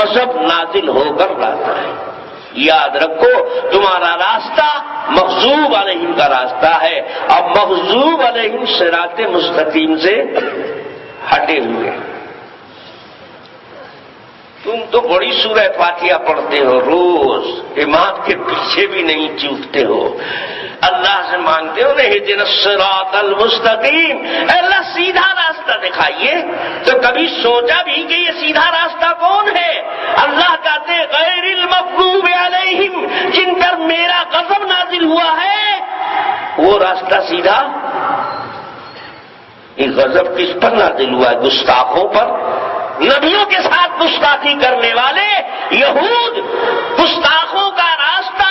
غضب نازل ہو کر لاتا ہے۔ یاد رکھو تمہارا راستہ مغضوب علیہم کا راستہ ہے، اب مغضوب علیہم صراط مستقیم سے ہٹے ہوئے۔ تم تو بڑی سورہ فاتحہ پڑھتے ہو، روز امام کے پیچھے بھی نہیں چوکتے ہو، اللہ سے مانگتے ہو نہیں اہدنا الصراط المستقیم، اے اللہ سیدھا راستہ دکھائیے۔ تو کبھی سوچا بھی کہ یہ سیدھا راستہ کون ہے؟ اللہ کہتے غیر المغضوب علیہم، جن پر میرا غضب نازل ہوا ہے، وہ راستہ سیدھا۔ یہ غضب کس پر نازل ہوا ہے؟ گستاخوں پر، نبیوں کے ساتھ گستاخی کرنے والے یہود۔ گستاخوں کا راستہ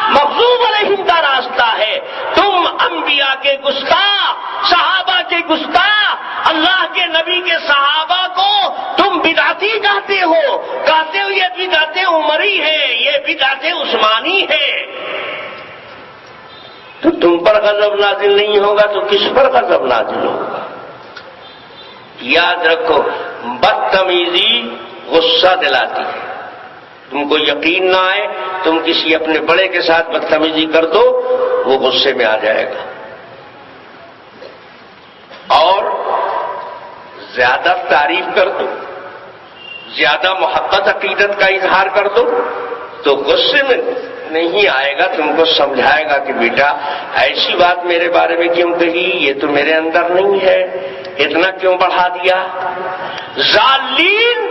مغضوب علیہم کا راستہ ہے۔ تم انبیاء کے گستاخ، صحابہ کے گستاخ، اللہ کے نبی کے صحابہ کو تم بدعتی کہتے ہو یہ بدعت عمری ہے، یہ بدعت عثمانی ہے۔ تو تم پر غضب نازل نہیں ہوگا تو کس پر غضب نازل ہوگا؟ یاد رکھو بدتمیزی غصہ دلاتی ہے۔ تم کو یقین نہ آئے، تم کسی اپنے بڑے کے ساتھ بدتمیزی کر دو، وہ غصے میں آ جائے گا، اور زیادہ تعریف کر دو، زیادہ محبت عقیدت کا اظہار کر دو تو غصے میں نہیں آئے گا، تم کو سمجھائے گا کہ بیٹا ایسی بات میرے بارے میں کیوں کہی، یہ تو میرے اندر نہیں ہے، اتنا کیوں بڑھا دیا۔ ذالین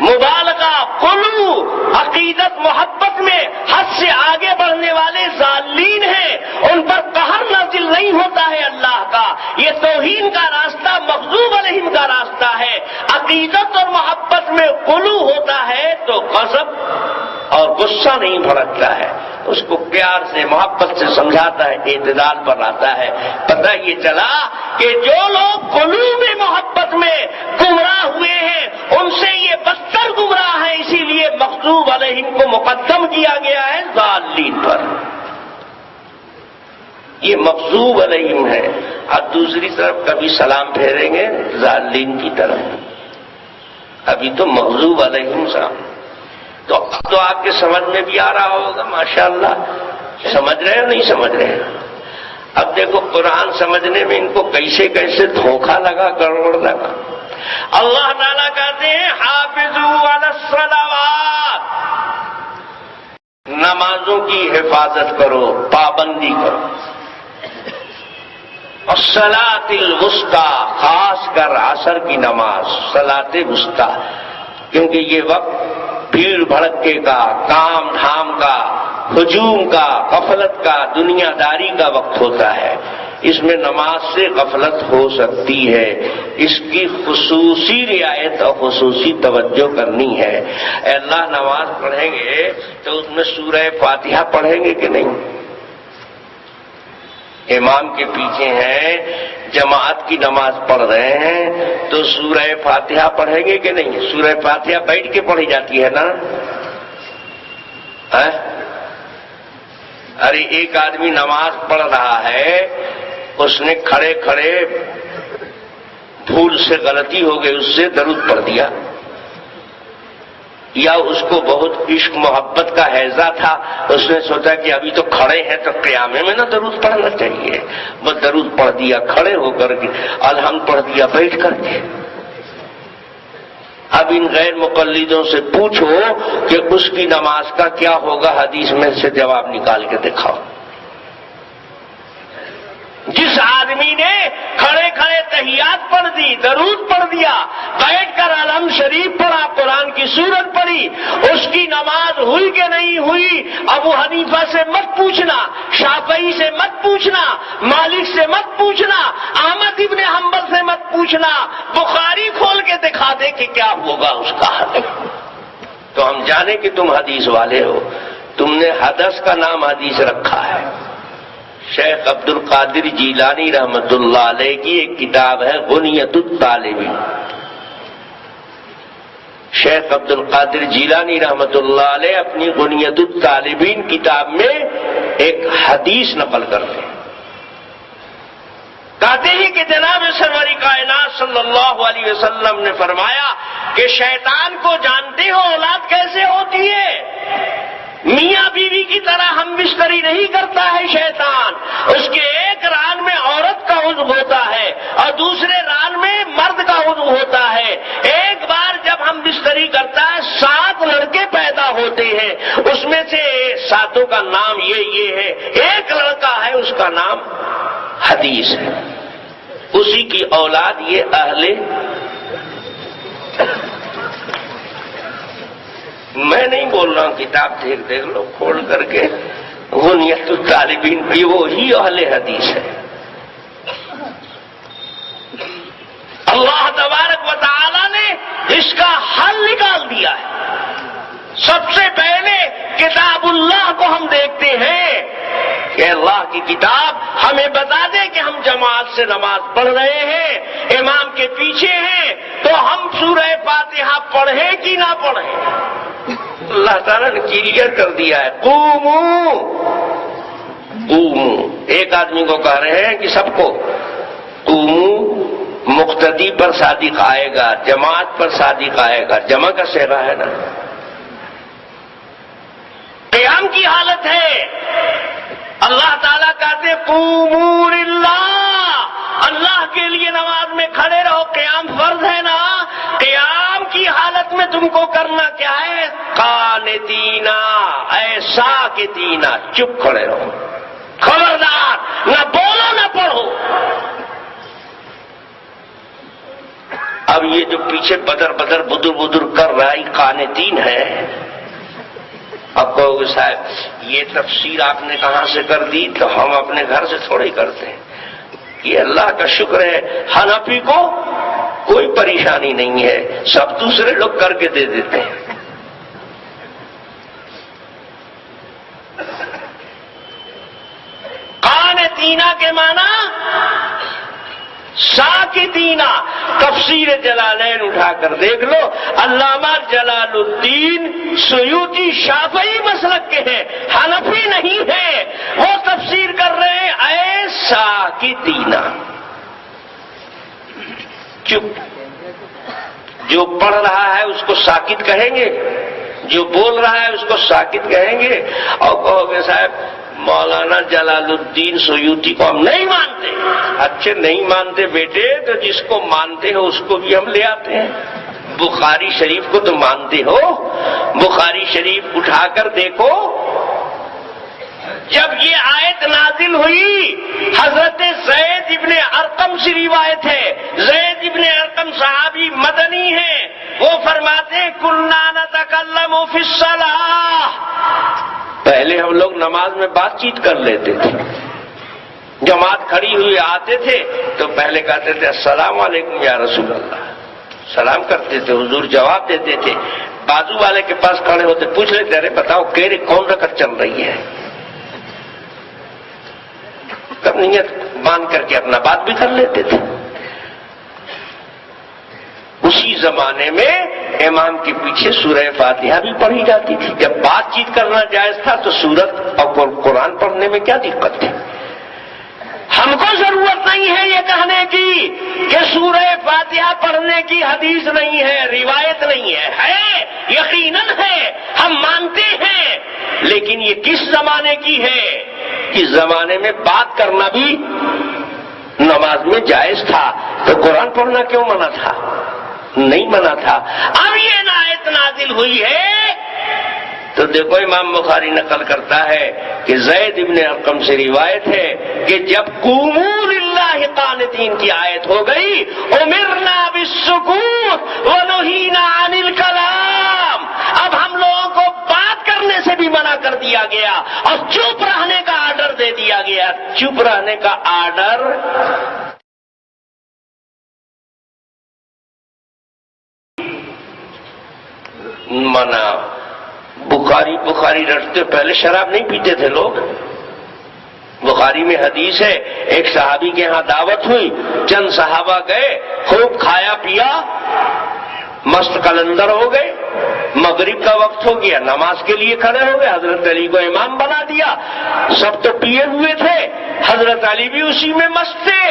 مبالغہ، قلو، عقیدت محبت میں حد سے آگے بڑھنے والے ذالین ہیں، ان پر قہر نازل نہیں ہوتا ہے اللہ کا۔ یہ توہین کا راستہ مغضوب علیہم کا راستہ ہے۔ عقیدت اور محبت میں قلو ہوتا ہے تو غضب اور غصہ نہیں بھڑکتا ہے، اس کو پیار سے محبت سے سمجھاتا ہے، اعتدال پر لاتا ہے۔ پتہ یہ چلا کہ جو لوگ قلوب میں محبت میں گمراہ ہوئے ہیں ان سے یہ بدتر گمراہ ہیں، اسی لیے مغضوب علیہم کو مقدم کیا گیا ہے ضالین پر۔ یہ مغضوب علیہم ہے، اور دوسری طرف کبھی سلام پھیریں گے ضالین کی طرف، ابھی تو مغضوب علیہم سلام۔ تو آپ کے سمجھ میں بھی آ رہا ہوگا ماشاءاللہ، سمجھ رہے ہو نہیں سمجھ رہے ہیں؟ اب دیکھو قرآن سمجھنے میں ان کو کیسے کیسے دھوکہ لگا، گڑبڑ لگا۔ اللہ تعالیٰ کہتے ہیں حافظوا علی الصلوات، نمازوں کی حفاظت کرو، پابندی کرو۔ الصلاۃ الوسطی، خاص کر عصر کی نماز، صلاۃ وسطی، کیونکہ یہ وقت بھیڑ بھڑکے کا، کام دھام کا، ہجوم کا، غفلت کا، دنیا داری کا وقت ہوتا ہے، اس میں نماز سے غفلت ہو سکتی ہے، اس کی خصوصی رعایت اور خصوصی توجہ کرنی ہے۔ اے اللہ نماز پڑھیں گے تو اس میں سورہ فاتحہ پڑھیں گے کہ نہیں؟ امام کے پیچھے ہیں، جماعت کی نماز پڑھ رہے ہیں تو سورہ فاتحہ پڑھیں گے کہ نہیں؟ سورہ فاتحہ بیٹھ کے پڑھی جاتی ہے نا؟ ارے ایک آدمی نماز پڑھ رہا ہے، اس نے کھڑے کھڑے بھول سے غلطی ہو گئی، اس سے درود پڑھ دیا، یا اس کو بہت عشق محبت کا ہیضہ تھا، اس نے سوچا کہ ابھی تو کھڑے ہیں تو قیامے میں نہ درود پڑھنا چاہیے، بس درود پڑھ دیا کھڑے ہو کر کے، الحمد پڑھ دیا بیٹھ کر کے۔ اب ان غیر مقلدوں سے پوچھو کہ اس کی نماز کا کیا ہوگا، حدیث میں سے جواب نکال کے دکھاؤ۔ جس آدمی نے کھڑے کھڑے تحیات پڑھ دی، درود پڑھ دیا، بیٹھ کر الحمد شریف پڑھا، قرآن کی سورت پڑھی، اس کی نماز ہوئی کہ نہیں ہوئی ابو حنیفہ سے مت پوچھنا، شافعی سے مت پوچھنا، مالک سے مت پوچھنا، احمد ابن حنبل سے مت پوچھنا، بخاری کھول کے دکھا دے کہ کیا ہوگا اس کا حل۔ تو ہم جانے کہ تم حدیث والے ہو، تم نے حدث کا نام حدیث رکھا ہے۔ شیخ عبد القادر جیلانی رحمت اللہ علیہ کی ایک کتاب ہے غنیۃ الطالبین۔ شیخ عبد القادر جیلانی رحمت اللہ علیہ اپنی غنیۃ الطالبین کتاب میں ایک حدیث نقل کرتے ہیں، کہتے ہیں کہ جناب سرور کائنات صلی اللہ علیہ وسلم نے فرمایا کہ شیطان کو جانتے جانتے ہو اولاد کیسے ہوتی ہے؟ میاں بیوی کی طرح ہم بستری نہیں کرتا ہے شیطان. اس کے ایک ران میں عورت کا عضو ہوتا ہے اور دوسرے ران میں مرد کا عضو ہوتا ہے. ایک بار جب ہم بستری کرتا ہے 7 لڑکے پیدا ہوتے ہیں. اس میں سے 7 کا نام یہ ہے. ایک لڑکا ہے اس کا نام حدیث ہے. اسی کی اولاد یہ اہل. میں نہیں بول رہا ہوں، کتاب دیکھ لو کھول کر کے. غنیت الطالبین بھی وہی اہل حدیث ہے. اللہ تبارک و تعالی نے اس کا حل نکال دیا ہے. سب سے پہلے کتاب اللہ کو ہم دیکھتے ہیں کہ اللہ کی کتاب ہمیں بتا دے کہ ہم جماعت سے نماز پڑھ رہے ہیں، امام کے پیچھے ہیں، تو ہم سورہ فاتحہ پڑھیں کہ نہ پڑھیں. اللہ تعالیٰ نے کلیئر کر دیا ہے. قوموا قوموا. ایک آدمی کو کہہ رہے ہیں کہ سب کو قوموا. مقتدی پر صادق آئے گا، جماعت پر صادق آئے گا. جمع کا صیغہ ہے نا. قیام کی حالت ہے. اللہ تعالیٰ کہتے قوموا للہ، اللہ کے لیے نماز میں کھڑے رہو. قیام فرض ہے نا. قیام کی حالت میں تم کو کرنا کیا ہے؟ قانتینا، ایسا کہ تینا، چپ کھڑے رہو. خبردار، نہ بولو نہ پڑھو. اب یہ جو پیچھے بدر بدر بدر بدر کر رہا ہے قانتین ہے. اب کہو گے صاحب یہ تفسیر آپ نے کہاں سے کر دی؟ تو ہم اپنے گھر سے تھوڑے ہی کرتے ہیں. یہ اللہ کا شکر ہے حنفی کو کوئی پریشانی نہیں ہے، سب دوسرے لوگ کر کے دے دیتے ہیں. قانتینا کے معنی ساکتینا. تفسیر جلالین اٹھا کر دیکھ لو. علامہ جلال الدین سیوطی شافعی مسلک کے ہیں، حنفی نہیں ہے. وہ تفسیر کر رہے ہیں اے ساکتینا، چپ. جو پڑھ رہا ہے اس کو ساکت کہیں گے، جو بول رہا ہے اس کو ساکت کہیں گے. اور کہو گے صاحب مولانا جلال الدین سیوطی کو ہم نہیں مانتے. اچھے نہیں مانتے بیٹے، تو جس کو مانتے ہو اس کو بھی ہم لے آتے ہیں. بخاری شریف کو تو مانتے ہو، بخاری شریف اٹھا کر دیکھو. جب یہ آیت نازل ہوئی حضرت زید ابن ارقم سے روایت ہے. زید ابن ارقم صحابی مدنی ہیں. وہ فرماتے ہیں کنا نتکلم فی الصلاۃ. پہلے ہم لوگ نماز میں بات چیت کر لیتے تھے. جماعت کھڑی ہوئی آتے تھے تو پہلے کہتے تھے السلام علیکم یا رسول اللہ، سلام کرتے تھے. حضور جواب دیتے تھے. بازو والے کے پاس کھڑے ہوتے پوچھ لیتے ارے بتاؤ کہہ رہے کون رکعت چل رہی ہے. تب نیت مان کر کے اپنا بات بھی کر لیتے تھے. اسی زمانے میں امام کے پیچھے سورہ فاتحہ بھی پڑھی جاتی تھی. جب بات چیت کرنا جائز تھا تو سورت اور قرآن پڑھنے میں کیا دقت تھی؟ ہم کو ضرورت نہیں ہے یہ کہنے کی کہ سورہ فاتحہ پڑھنے کی حدیث نہیں ہے، روایت نہیں ہے. ہے یقیناً ہے، ہم مانتے ہیں. لیکن یہ کس زمانے کی ہے؟ اس زمانے میں بات کرنا بھی نماز میں جائز تھا، تو قرآن پڑھنا کیوں منع تھا؟ نہیں منع تھا. اب یہ آیت نازل ہوئی ہے تو دیکھو امام بخاری نقل کرتا ہے کہ زید ابن ارقم سے روایت ہے کہ جب قوموا للہ قانتین کی آیت ہو گئی امرنا بالسکوت ونہینا عن الکلام. اب ہم لوگوں کو بات کرنے سے بھی منع کر دیا گیا اور چپ رہنے کا آرڈر دے دیا گیا. چپ رہنے کا آرڈر منع. بخاری رٹتے پہلے شراب نہیں پیتے تھے لوگ. بخاری میں حدیث ہے ایک صحابی کے ہاں دعوت ہوئی، چند صحابہ گئے، خوب کھایا پیا، مست قلندر ہو گئے. مغرب کا وقت ہو گیا، نماز کے لیے کھڑے ہو گئے. حضرت علی کو امام بنا دیا. سب تو پیے ہوئے تھے، حضرت علی بھی اسی میں مست تھے.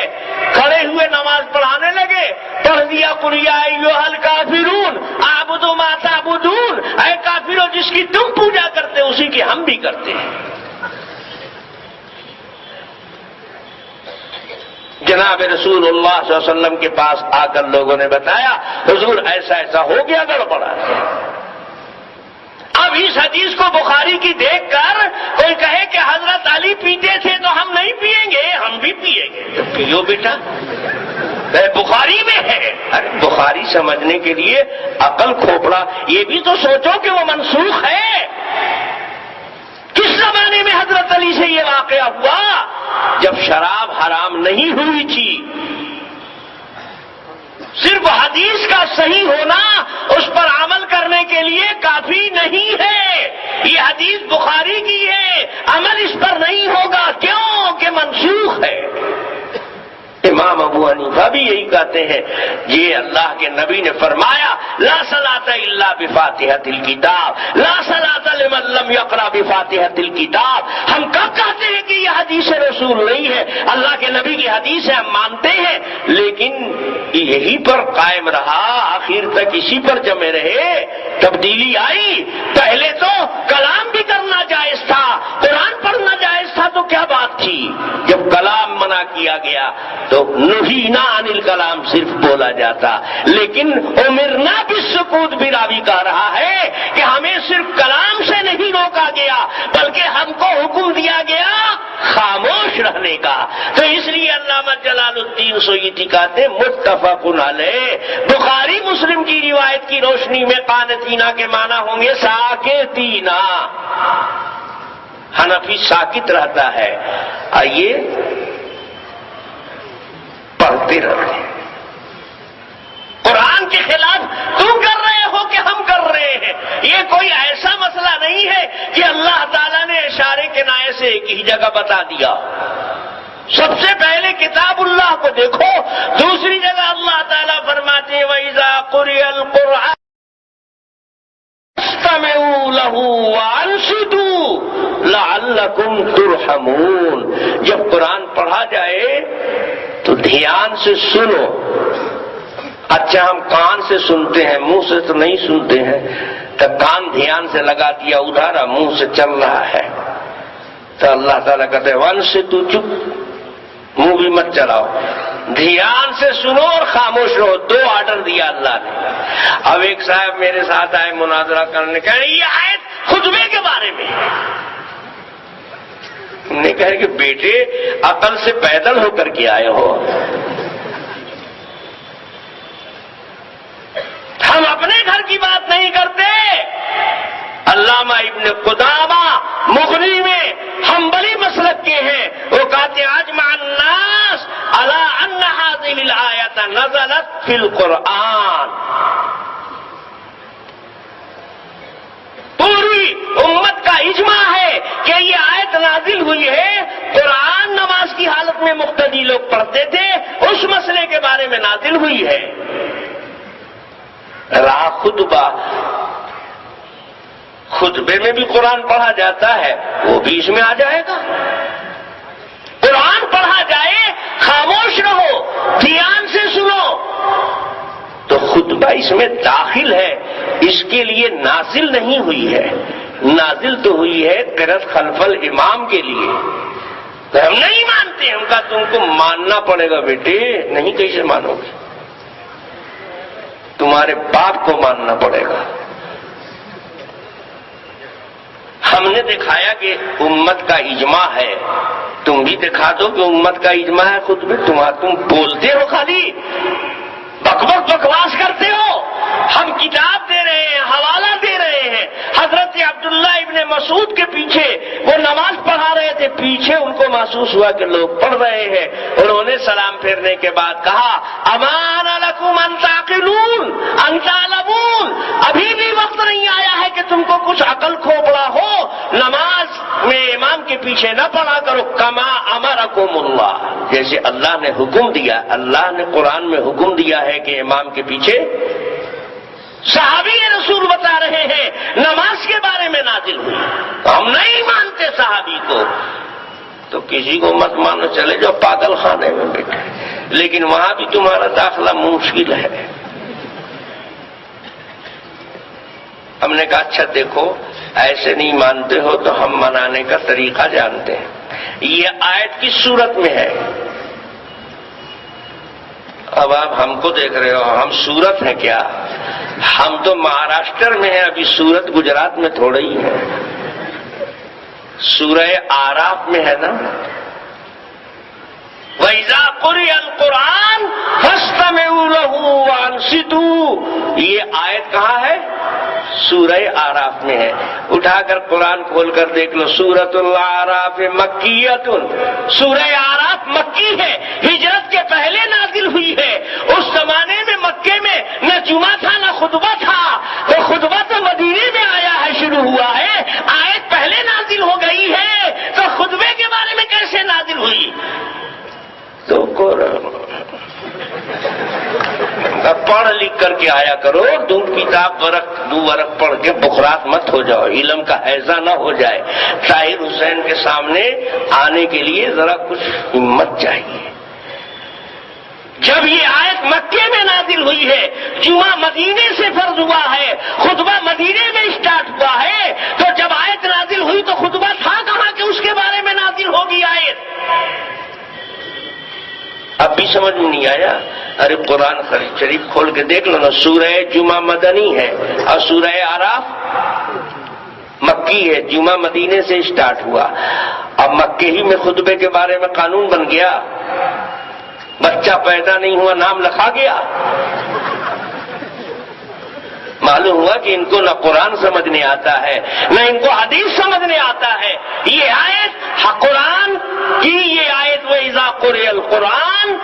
کھڑے ہوئے نماز پڑھانے لگے. پڑھ دیا قل یا ایھا الکافرون اعبدوا ما تعبدون. جس کی تم پوجا کرتے ہو اسی کی ہم بھی کرتے ہیں۔ جناب رسول اللہ صلی اللہ علیہ وسلم کے پاس آ کر لوگوں نے بتایا حضور ایسا ایسا ہو گیا، گڑبڑا ہے۔ اب اس حدیث کو بخاری کی دیکھ کر کوئی کہے کہ حضرت علی پیتے تھے تو ہم نہیں پیئیں گے، ہم بھی پیئیں گے۔ تو پیو بیٹا، بخاری میں ہے۔ ارے بخاری سمجھنے کے لیے عقل کھوپڑا یہ بھی تو سوچو کہ وہ منسوخ ہے۔ کس زمانے میں حضرت علی سے یہ واقعہ ہوا؟ جب شراب حرام نہیں ہوئی تھی۔ صرف حدیث کا صحیح ہونا اس پر عمل کرنے کے لیے کافی نہیں ہے۔ یہ حدیث بخاری کی ہے، عمل اس پر نہیں ہوگا، کیوں کہ منسوخ ہے۔ امام ابو حنیفہ بھی یہی کہتے ہیں، یہ اللہ کے نبی نے فرمایا لا صلاۃ الا بفاتحۃ الکتاب، لا صلاۃ لمن لم یقرأ بفاتحۃ الکتاب۔ ہم کب کہتے ہیں کہ یہ حدیث رسول نہیں ہے؟ اللہ کے نبی کی حدیث ہے، ہم مانتے ہیں، لیکن یہی پر قائم رہا، آخر تک اسی پر جمے رہے۔ تبدیلی آئی، پہلے تو کلام بھی کرنا جائز تھا، قرآن پڑھنا جائز تھا، تو کیا بات تھی؟ جب کلام منع کیا گیا تو نہینا عن الکلام صرف بولا جاتا، لیکن امرنا بالسکوت بھی راوی کہہ رہا ہے کہ ہمیں صرف کلام سے نہیں روکا گیا بلکہ ہم کو حکم دیا گیا خاموش رہنے کا۔ تو اس لیے علامہ جلال الدین سیوطی کہتے ہیں متفق علیہ، بخاری مسلم کی روایت کی روشنی میں قانتینا کے معنی ہوں گے ساکتینا۔ حنفی ساکت رہتا ہے۔ آئیے پڑھتے رہتے ہیں۔ قرآن کے خلاف تم کر رہے ہو کہ ہم کر رہے ہیں؟ یہ کوئی ایسا مسئلہ نہیں ہے کہ اللہ تعالیٰ نے اشارے کنایے سے ایک ہی جگہ بتا دیا۔ سب سے پہلے کتاب اللہ کو دیکھو، دوسری جگہ اللہ تعالیٰ فرماتے ہیں وَإِذَا قُرِئَ الْقُرْآنُ فَاسْتَمِعُوا لَهُ وَأَنصِتُوا لَعَلَّكُمْ تُرْحَمُونَ۔ جب قرآن پڑھا جائے تو دھیان سے سنو۔ اچھا ہم کان سے سنتے ہیں، منہ سے تو نہیں سنتے ہیں، تو کان دھیان سے لگا دیا ادھارا، منہ سے چل رہا ہے، تو اللہ تعالیٰ کہتے ہیں ون سے تو چپ، منہ بھی مت چلاؤ، دھیان سے سنو اور خاموش رہو۔ دو آرڈر دیا اللہ نے۔ اب ایک صاحب میرے ساتھ آئے مناظرہ کرنے، کہہ رہے یہ آیت خطبے کے بارے میں۔ نے کہا کہ بیٹے عقل سے پیدل ہو کر کے آئے ہو، ہم اپنے گھر کی بات نہیں کرتے۔ علامہ ابن قدامہ مغنی میں حنبلی مسلک کے ہیں، وہ کہتے ہیں اجمع الناس علی ان هذه الآیۃ نزلت فی القرآن۔ پوری امت کا اجماع ہے کہ یہ آیت نازل ہوئی ہے، قرآن نماز کی حالت میں مقتدی لوگ پڑھتے تھے، اس مسئلے کے بارے میں نازل ہوئی ہے۔ رہا خطبہ، خطبے میں بھی قرآن پڑھا جاتا ہے، وہ بھی اس میں آ جائے گا۔ قرآن پڑھا جائے، خاموش رہو، دھیان سے سنو، تو خطبہ اس میں داخل ہے، اس کے لیے نازل نہیں ہوئی ہے، نازل تو ہوئی ہے قرأت خلف الامام کے لیے۔ تو ہم نہیں مانتے، ہم کہا تم کو ماننا پڑے گا بیٹے۔ نہیں کیسے مانو گے؟ تمہارے باپ کو ماننا پڑے گا۔ ہم نے دکھایا کہ امت کا اجماع ہے، تم بھی دکھا دو کہ امت کا اجماع ہے۔ خود بھی تم بولتے ہو، خالی بکواس کرتے ہو۔ ہم کتاب دے رہے ہیں، حوالہ دے رہے ہیں۔ حضرت عبداللہ ابن مسعود کے پیچھے وہ نماز پڑھا رہے تھے، پیچھے ان کو محسوس ہوا کہ لوگ پڑھ رہے ہیں، انہوں نے سلام پھیرنے کے بعد کہا امان لکم ان تعقلون ان تعلمون، ابھی بھی وقت نہیں آیا ہے کہ تم کو کچھ عقل کھوپڑا ہو، نماز میں امام کے پیچھے نہ پڑھا کرو، کما امرکم اللہ، جیسے اللہ نے حکم دیا۔ اللہ نے قرآن میں حکم دیا ہے کہ امام کے پیچھے۔ صحابی رسول بتا رہے ہیں نماز کے بارے میں نازل ہوئی، ہم نہیں مانتے صحابی کو، تو کسی کو مت مانو، چلے جاؤ پاگل خانے میں بیٹھے، لیکن وہاں بھی تمہارا داخلہ مشکل ہے۔ ہم نے کہا اچھا دیکھو ایسے نہیں مانتے ہو تو ہم منانے کا طریقہ جانتے ہیں. یہ آیت کس صورت میں ہے؟ اب آپ ہم کو دیکھ رہے ہو، ہم سورت ہیں کیا؟ ہم تو مہاراشٹر میں ہیں، ابھی سورت گجرات میں تھوڑا ہی ہے. سورہ آراف میں ہے نا، وَإِذَا قُرِئَ الْقُرْآنُ فَاسْتَمِعُوا لَهُ وَأَنصِتُوا. یہ آیت کہاں ہے؟ سورہ آراف میں ہے. اٹھا کر قرآن کھول کر دیکھ لو، سورۃ الأعراف مکیۃ. سورہ آراف مکی ہے، ہجرت کے پہلے نازل ہوئی ہے. اس زمانے میں مکے میں نہ جمعہ تھا نہ خطبہ تھا، تو خطبہ تو مدینے میں آیا ہے، شروع ہوا ہے. آیت پہلے نازل ہو گئی ہے تو خطبے کے بارے میں کیسے نازل ہوئی؟ تو پڑھ لکھ کر کے آیا کرو. دو کتاب دو ورق پڑھ کے بخرات مت ہو جاؤ، علم کا حیضہ نہ ہو جائے. طاہر حسین کے سامنے آنے کے لیے ذرا کچھ ہمت چاہیے. جب یہ آیت مکے میں نازل ہوئی ہے، جمعہ مدینے سے فرض ہوا ہے، خطبہ مدینے میں اسٹارٹ ہوا ہے، تو جب آیت نازل ہوئی تو خطبہ تھا کہاں کہ اس کے بارے میں نازل ہوگی آیت؟ اب بھی سمجھ میں نہیں آیا؟ ارے قرآن شریف کھول کے دیکھ لو نا، سورہ جمعہ مدنی ہے اور سورہ آراف مکی ہے. جمعہ مدینے سے اسٹارٹ ہوا، اب مکے ہی میں خطبے کے بارے میں قانون بن گیا. بچہ پیدا نہیں ہوا، نام لکھا گیا. معلوم ہوا کہ ان کو نہ قرآن سمجھنے آتا ہے نہ ان کو حدیث سمجھنے آتا ہے. یہ آیت قرآن کی، یہ آیت وَإِذَا قُرِئَ الْقُرْآنُ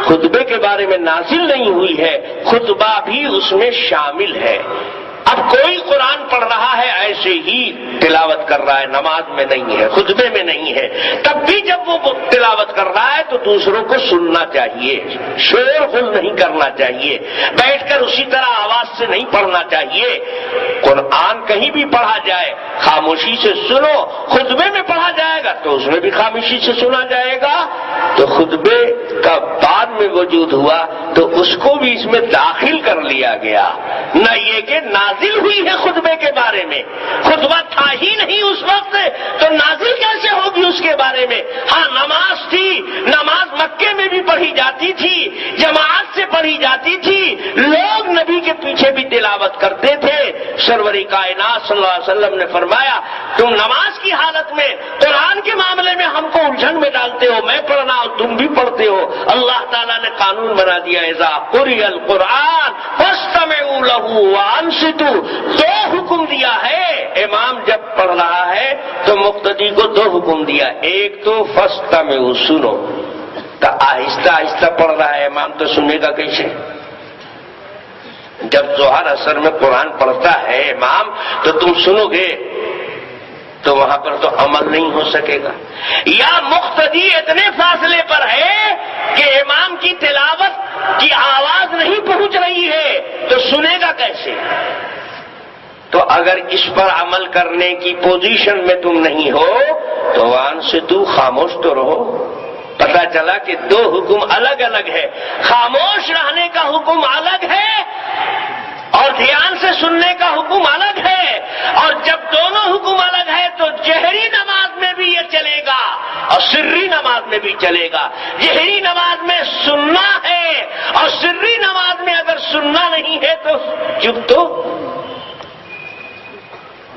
خطبے کے بارے میں نازل نہیں ہوئی ہے، خطبہ بھی اس میں شامل ہے. اب کوئی قرآن پڑھ رہا ہے ایسے ہی تلاوت کر رہا ہے، نماز میں نہیں ہے، خطبے میں نہیں ہے، تب بھی جب وہ تلاوت کر رہا ہے تو دوسروں کو سننا چاہیے، شور غل نہیں کرنا چاہیے، بیٹھ کر اسی طرح آواز سے نہیں پڑھنا چاہیے. قرآن کہیں بھی پڑھا جائے خاموشی سے سنو. خطبے میں پڑھا جائے گا تو اس میں بھی خاموشی سے سنا جائے گا. تو خطبے کا بعد میں وجود ہوا تو اس کو بھی اس میں داخل کر لیا گیا. نہ یہ کہ نازل ہوئی ہے خطبے کے بارے میں، خطبہ تھا ہی نہیں اس وقت، تو نازل کیسے ہوگی اس کے بارے میں؟ ہاں نماز تھی، نماز مکے میں بھی پڑھی جاتی تھی، جماعت سے پڑھی جاتی تھی، لوگ نبی کے پیچھے بھی تلاوت کرتے تھے. سرور کائنات صلی اللہ علیہ وسلم نے فرمایا، تم نماز کی حالت میں قرآن کے معاملے میں ہم کو الجھن میں ڈالتے ہو، میں پڑھنا ہوں تم بھی پڑھتے ہو. اللہ تعالیٰ نے قانون بنا دیا، اذا قرئ القرآن فاستمعوا له وانصتوا. دو حکم دیا ہے. امام جب پڑھ رہا ہے تو مقتدی کو دو حکم دیا. ایک تو فاستمعوا سنو، تو آہستہ آہستہ پڑھ رہا ہے امام تو سنے گا کیسے؟ جب ظہر اثر میں قرآن پڑھتا ہے امام تو تم سنو گے تو وہاں پر تو عمل نہیں ہو سکے گا. یا مقتدی اتنے فاصلے پر ہے کہ امام کی تلاوت کی آواز نہیں پہنچ رہی ہے تو سنے گا کیسے؟ تو اگر اس پر عمل کرنے کی پوزیشن میں تم نہیں ہو تو وان سے تو خاموش تو رہو. پتا چلا کہ دو حکم الگ الگ ہے. خاموش رہنے کا حکم الگ ہے اور دھیان سے سننے کا حکم الگ ہے. اور جب دونوں حکم الگ ہے تو جہری نماز میں بھی یہ چلے گا اور سری نماز میں بھی چلے گا. جہری نماز میں سننا ہے اور سری نماز میں اگر سننا نہیں ہے تو چپ. تو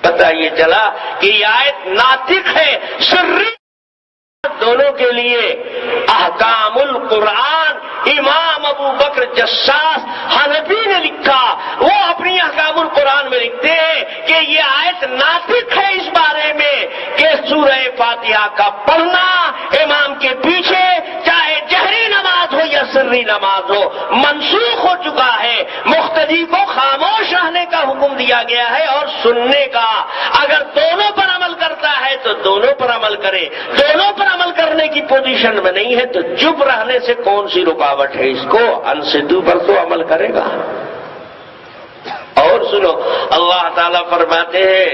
پتہ یہ چلا کہ یہ آیت ناطق ہے. سری دونوں کے لیے احکام القرآن امام ابو بکر جساس حنفی نے لکھا. وہ اپنی احکام القرآن میں لکھتے ہیں کہ یہ آیت ناطق ہے اس بارے میں کہ سورہ فاتحہ کا پڑھنا امام کے پیچھے چاہے جہری نماز ہو یا سری نماز ہو منسوخ ہو چکا ہے. مقتدی کو خاموش رہنے کا حکم دیا گیا ہے اور سننے کا. اگر دونوں پر عمل کرتا ہے تو دونوں پر عمل کرے. دونوں پر عمل کرنے کی پوزیشن میں نہیں ہے تو چپ رہنے سے کون سی رکاوٹ ہے اس کو؟ انصتو پر تو عمل کرے گا. اور سنو اللہ تعالیٰ فرماتے ہیں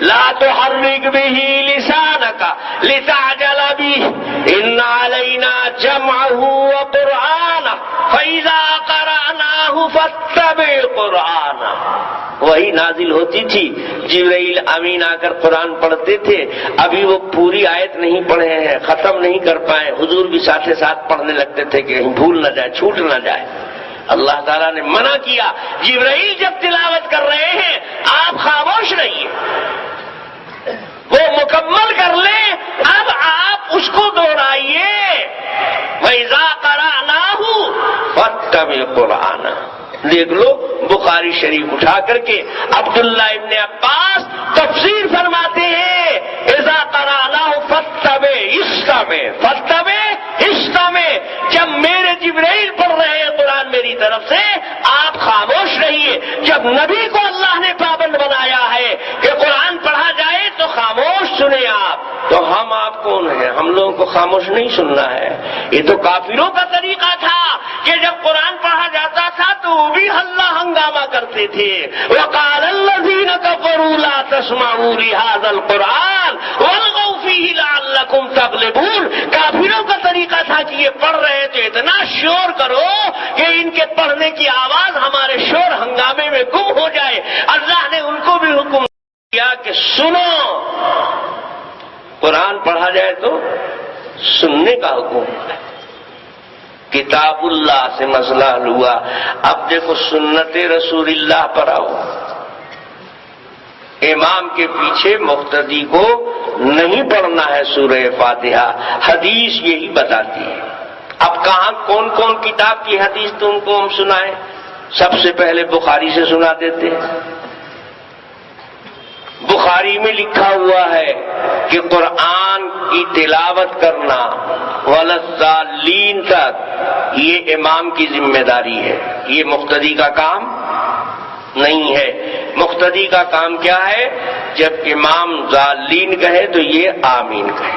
لا تحرک به لسانک لتعجل به ان علینا جمعه وقرآنه فاذا قرأناه فاتبع قرآن، وہی نازل ہوتی تھی، جبرائیل امین آ کر قرآن پڑھتے تھے، ابھی وہ پوری آیت نہیں پڑھے ہیں، ختم نہیں کر پائے، حضور بھی ساتھ ساتھ پڑھنے لگتے تھے کہ کہیں بھول نہ جائے، چھوٹ نہ جائے۔ اللہ تعالیٰ نے منع کیا، جبرائیل جب تلاوت کر رہے ہیں آپ خاموش رہیے، وہ مکمل کر لیں، اب آپ اس کو دہرائیے۔ وَإِذَا قَرَأْنَاهُ فَاتَّبِعْ قُرْآنَ، دیکھ لو بخاری شریف اٹھا کر کے عبداللہ ابن عباس تفسیر فرماتے ہیں، اذا قرأناه فاتبع استمع، جب میرے جبرائیل پڑھ رہے ہیں قرآن میری طرف سے آپ خاموش رہیے۔ جب نبی کو اللہ نے پابند بنایا ہے کہ قرآن پڑھا جائے تو خاموش سنیں آپ، تو ہم آپ کون ہیں؟ ہم لوگوں کو خاموش نہیں سننا ہے۔ یہ تو کافروں کا طریقہ تھا کہ جب قرآن پڑھا جاتا تھا تو وہ بھی ہلہ ہنگامہ کرتے تھے۔ وقال الذین کفروا لا تسمعوا لهذا القرآن والغوا فیہ لعلکم تغلبون، کافروں کا طریقہ تھا کہ یہ پڑھ رہے تو اتنا شور کرو کہ ان کے پڑھنے کی آواز ہمارے شور ہنگامے میں گم ہو جائے۔ اللہ نے ان کو بھی حکم دیا کہ سنو، قرآن پڑھا جائے تو سننے کا حکم ہے۔ کتاب اللہ سے مسئلہ حل ہوا، اب دیکھو سنت رسول اللہ پر آؤ۔ امام کے پیچھے مقتدی کو نہیں پڑھنا ہے سورہ فاتحہ، حدیث یہی بتاتی ہے۔ اب کہاں کون کون کتاب کی حدیث تم کو ہم سنائیں؟ سب سے پہلے بخاری سے سنا دیتے ہیں۔ بخاری میں لکھا ہوا ہے کہ قرآن کی تلاوت کرنا والضالین تک یہ امام کی ذمہ داری ہے، یہ مقتدی کا کام نہیں ہے۔ مقتدی کا کام کیا ہے؟ جب امام ضالین کہے تو یہ آمین کہے۔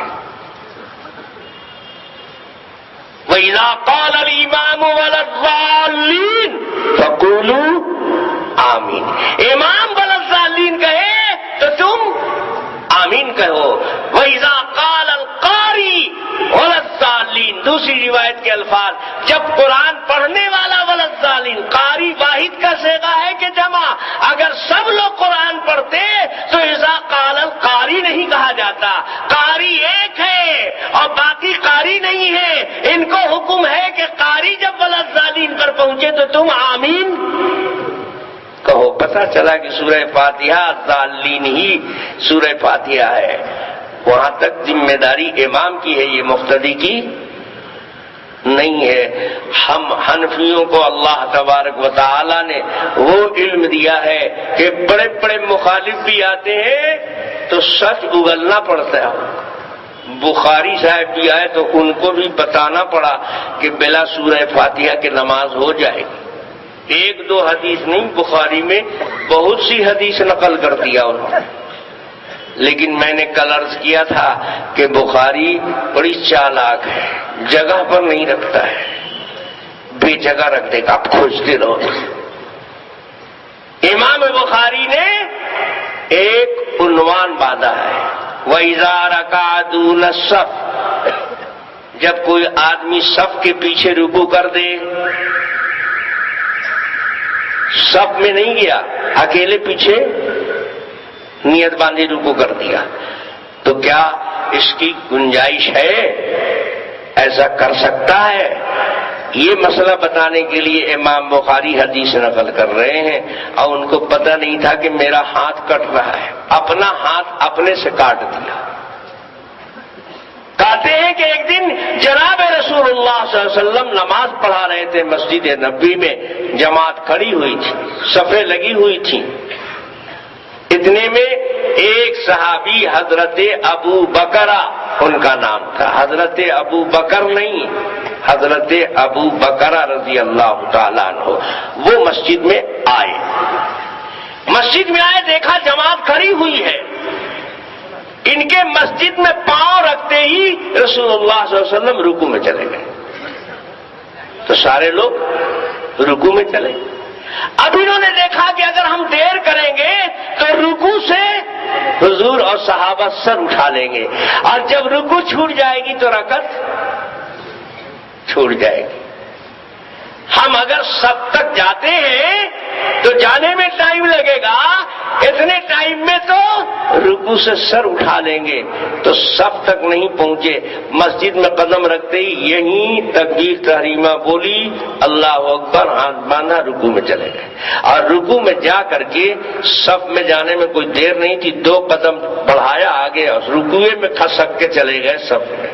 وَإِذَا قَالَ الْإِمَامُ وَلَلضَّالِّينَ فَقُولُوا آمین، امام وَلَلضَّالِّينَ کہے تو تم آمین کہو۔ وَإِذَا قَالَ الْقَارِئُ وَلَلضَّالِّينَ، دوسری روایت کے الفاظ، جب قرآن پڑھنے والا وَلَلضَّالِّينَ، قاری واحد کا صیغہ ہے کہ جمع، اگر سب لوگ قرآن پڑھتے تو اذا قال القاری نہیں کہا جاتا، قاری ایک ہے اور باقی قاری نہیں ہے۔ ان کو حکم ہے کہ قاری جب وَلَلضَّالِّينَ پر پہنچے تو تم آمین کہو۔ پتہ چلا کہ سورہ فاتحہ ضالین ہی سورہ فاتحہ ہے، وہاں تک ذمہ داری امام کی ہے، یہ مقتدی کی نہیں ہے۔ ہم حنفیوں کو اللہ تبارک و تعالی نے وہ علم دیا ہے کہ بڑے بڑے مخالف بھی آتے ہیں تو سچ اگلنا پڑتا ہے۔ بخاری صاحب بھی آئے تو ان کو بھی بتانا پڑا کہ بلا سورہ فاتحہ کی نماز ہو جائے گی۔ ایک دو حدیث نہیں، بخاری میں بہت سی حدیث نقل کر دیا انہوں نے۔ لیکن میں نے کل عرض کیا تھا کہ بخاری بڑی چالاک ہے، جگہ پر نہیں رکھتا ہے، بے جگہ رکھ دے گا، آپ کھوجتے رہو۔ امام بخاری نے ایک عنوان باندھا ہے، وَإِذَا رَكَعَ دُونَ الصَّفِّ، جب کوئی آدمی صف کے پیچھے رکوع کر دے، صف میں نہیں گیا، اکیلے پیچھے نیت باندھی رکوع کر دیا، تو کیا اس کی گنجائش ہے؟ ایسا کر سکتا ہے؟ یہ مسئلہ بتانے کے لیے امام بخاری حدیث نقل کر رہے ہیں، اور ان کو پتہ نہیں تھا کہ میرا ہاتھ کٹ رہا ہے، اپنا ہاتھ اپنے سے کاٹ دیا۔ کہتے ہیں کہ ایک دن جناب رسول اللہ صلی اللہ علیہ وسلم نماز پڑھا رہے تھے مسجد نبوی میں، جماعت کھڑی ہوئی تھی، صفیں لگی ہوئی تھیں، اتنے میں ایک صحابی حضرت ابو بکرہ ان کا نام تھا، حضرت ابو بکر نہیں، حضرت ابو بکرہ رضی اللہ تعالیٰ عنہ، وہ مسجد میں آئے۔ مسجد میں آئے، دیکھا جماعت کھڑی ہوئی ہے، ان کے مسجد میں پاؤں رکھتے ہی رسول اللہ صلی اللہ علیہ وسلم رکوع میں چلے گئے، تو سارے لوگ رکوع میں چلے۔ اب انہوں نے دیکھا کہ اگر ہم دیر کریں گے تو رکوع سے حضور اور صحابہ سر اٹھا لیں گے، اور جب رکوع چھوٹ جائے گی تو رکعت چھوٹ جائے گی۔ ہم اگر سب تک جاتے ہیں تو جانے میں ٹائم لگے گا، اتنے ٹائم میں تو رکوع سے سر اٹھا لیں گے، تو سب تک نہیں پہنچے، مسجد میں قدم رکھتے ہی یہیں تکبیر تحریمہ بولی، اللہ اکبر، ہاتھ باندھا، رکوع میں چلے گئے، اور رکوع میں جا کر کے صف میں جانے میں کوئی دیر نہیں تھی، 2 قدم بڑھایا آگے اور رکوع میں کھسک کے چلے گئے صف میں۔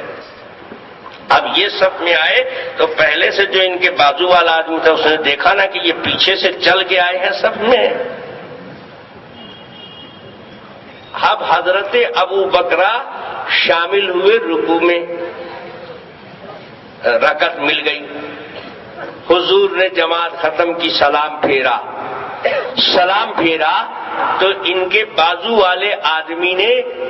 اب یہ صف میں آئے تو پہلے سے جو ان کے بازو والا آدمی تھا اس نے دیکھا نا کہ یہ پیچھے سے چل کے آئے ہیں صف میں۔ اب حضرت ابو بکرہ شامل ہوئے رکوع میں، رکعت مل گئی، حضور نے جماعت ختم کی، سلام پھیرا تو ان کے بازو والے آدمی نے